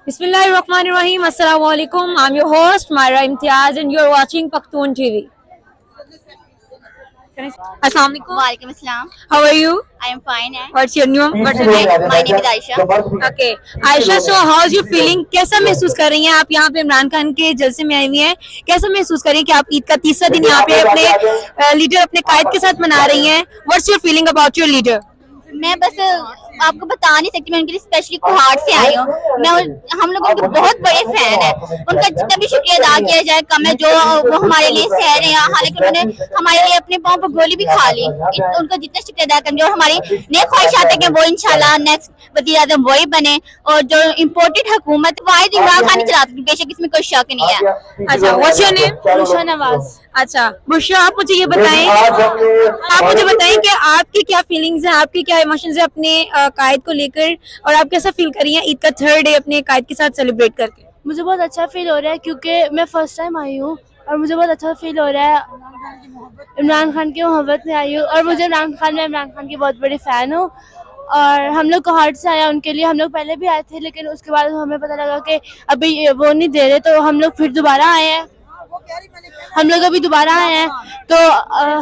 Bismillahirrahmanirrahim. Assalamu alaikum. I'm your host, Myra Imtiaz, and you're watching Pakhtun TV. Assalamu alaikum. Walaikum assalam. How are you? I am fine. What's your name? What's your name? My name is Aisha. Okay. Aisha, so how's your feeling? कैसा महसूस कर रही हैं आप यहाँ पे इमरान खान के जलसे में आई हुई हैं? कैसा महसूस कर रही हैं कि आप ईद का तीसरा दिन यहाँ पे अपने लीडर अपने कायद के साथ मना रही हैं? What's your feeling about your leader? मैं बस आपको बता नहीं सकती, मैं उनके लिए स्पेशली कुहाड़ से आई हूँ। हम लोग उनके बहुत बड़े फैन हैं। उनका जितना भी शुक्रिया अदा किया जाए कम है, जो वो हमारे लिए सह रहे हैं। हालांकि उन्होंने हमारे लिए अपने पाँव पर गोली भी खा ली। उनका जितना शुक्रिया अदा करें, जो हमारी नेक ख्वाहिशात है कि वो इंशाल्लाह नेक्स्ट वज़ीर आज़म वही बने, और जो इम्पोर्टेड हुकूमत वाहिद इमरान खान ही चला सकती, बेशक इसमें कोई शक नहीं है। अच्छा, what's your name? Bushra Nawaz. अच्छा बुशरा, आप मुझे ये बताएं कि आपकी क्या फीलिंग्स हैं, आपकी क्या इमोशंस हैं अपने कायद को लेकर, और आप कैसा फील कर रही हैं ईद का थर्ड डे अपने कायद के साथ सेलिब्रेट करके? मुझे बहुत अच्छा फील हो रहा है क्योंकि मैं फर्स्ट टाइम आई हूँ और मुझे बहुत अच्छा फील हो रहा है। इमरान खान की मोहब्बत में आई हूँ और मैं इमरान खान की बहुत बड़ी फ़ैन हूँ। और हम लोग कोहाट से आया उनके लिए। हम लोग पहले भी आए थे, लेकिन उसके बाद हमें पता लगा कि अभी वो नहीं दे रहे, तो हम लोग फिर दोबारा आए हैं। हम लोग अभी दोबारा आए हैं, तो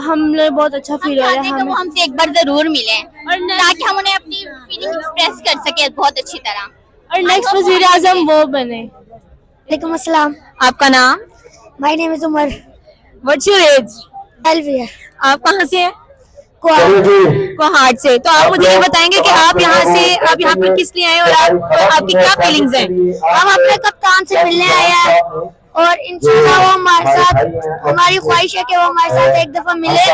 हम लोग बहुत अच्छा फील हो रहा है। हम हमसे एक बार जरूर मिले और ताकि हम उन्हें अपनी फीलिंग एक्सप्रेस कर सके बहुत अच्छी तरह, और नेक्स्ट वज़ीर आज़म वो बने। वालेकुम अस्सलाम। आपका नाम? My name is Umar. What's your age? 12 year. आप कहाँ से हैं? कोहाट से। तो आप मुझे ये बताएंगे कि आप यहाँ पे किस लिए आए और आपकी क्या फीलिंग्स हैं? हम अपने कप्तान से मिलने आए हैं और इंशाल्लाह वो हमारे साथ, हमारी ख्वाहिश है कि वो हमारे साथ एक दफा मिले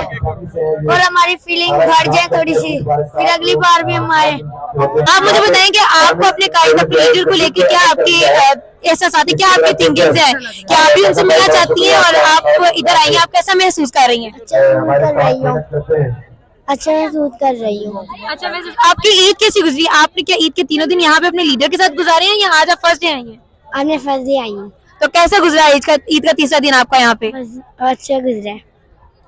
और हमारी फीलिंग बढ़ जाए थोड़ी सी, फिर अगली बार भी हम आए। आप मुझे बताएं कि आपको अपने कायद अपने लीडर को लेकर क्या आपकी एहसास आती है, क्या आपकी थिंकिंग्स है, क्या आप भी उनसे मिलना चाहती हैं और आप इधर आई हैं, आप कैसा महसूस कर रही हैं? अच्छा महसूस कर रही हूँ। अच्छा, आपकी ईद कैसी गुजरी? आपने क्या ईद के तीनों दिन यहाँ पे अपने लीडर के साथ गुजारे हैं या आज आप फर्स्ट डे आई हैं? आज मैं फर्स्ट डे आई हूँ। तो कैसा गुजरा ईद का तीसरा दिन आपका यहाँ पे? अच्छा गुजरा है।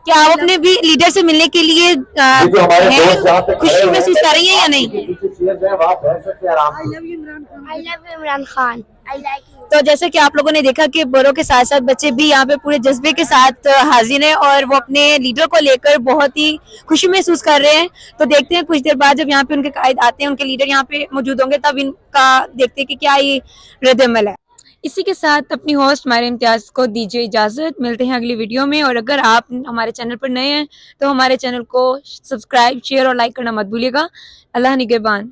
क्या आप अपने भी लीडर से मिलने के लिए खुशी महसूस कर रही हैं या नहीं? I love Imran Khan. तो जैसे कि आप लोगों ने देखा कि बड़ों के साथ साथ बच्चे भी यहाँ पे पूरे जज्बे के साथ हाजिर हैं और वो अपने लीडर को लेकर बहुत ही खुशी महसूस कर रहे हैं। तो देखते हैं कुछ देर बाद जब यहाँ पे उनके कायद आते हैं, उनके लीडर यहाँ पे मौजूद होंगे, तब इनका देखते हैं कि क्या ये रद्द-ए-अमल है। इसी के साथ अपनी होस्ट मायरा इम्तियाज़ को दीजिए इजाज़त। मिलते हैं अगली वीडियो में, और अगर आप हमारे चैनल पर नए हैं तो हमारे चैनल को सब्सक्राइब, शेयर और लाइक करना मत भूलिएगा। अल्लाह निगहबान।